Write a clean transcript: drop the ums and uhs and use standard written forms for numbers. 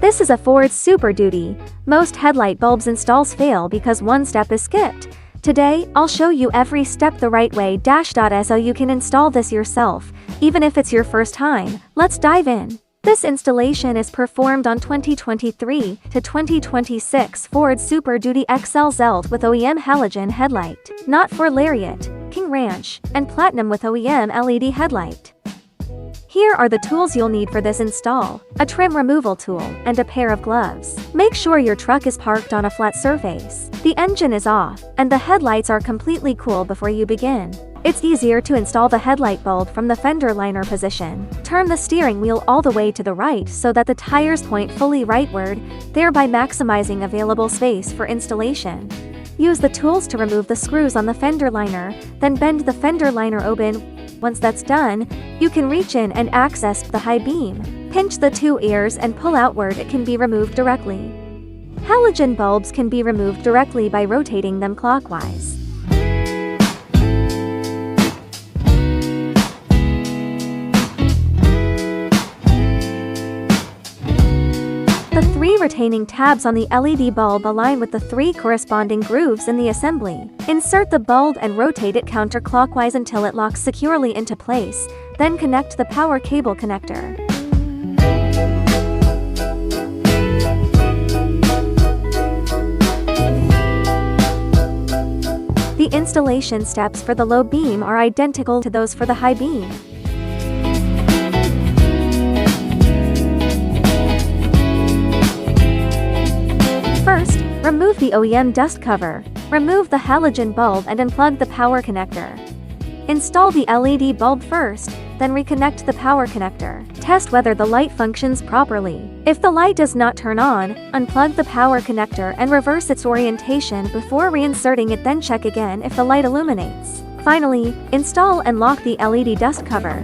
This is a Ford Super Duty. Most headlight bulbs installs fail because one step is skipped. Today, I'll show you every step the right way so you can install this yourself, even if it's your first time. Let's dive in. This installation is performed on 2023 to 2026 Ford Super Duty XL ZL with OEM halogen headlight, not for Lariat, King Ranch, and Platinum with OEM LED headlight. Here are the tools you'll need for this install: a trim removal tool, and a pair of gloves. Make sure your truck is parked on a flat surface, the engine is off, and the headlights are completely cool before you begin. It's easier to install the headlight bulb from the fender liner position. Turn the steering wheel all the way to the right so that the tires point fully rightward, thereby maximizing available space for installation. Use the tools to remove the screws on the fender liner, then bend the fender liner open. Once that's done, you can reach in and access the high beam. Pinch the two ears and pull outward. It can be removed directly. Halogen bulbs can be removed directly by rotating them clockwise. The three retaining tabs on the LED bulb align with the three corresponding grooves in the assembly. Insert the bulb and rotate it counterclockwise until it locks securely into place, then connect the power cable connector. The installation steps for the low beam are identical to those for the high beam. First, remove the OEM dust cover. Remove the halogen bulb and unplug the power connector. Install the LED bulb first, then reconnect the power connector. Test whether the light functions properly. If the light does not turn on, unplug the power connector and reverse its orientation before reinserting it, then check again if the light illuminates. Finally, install and lock the LED dust cover.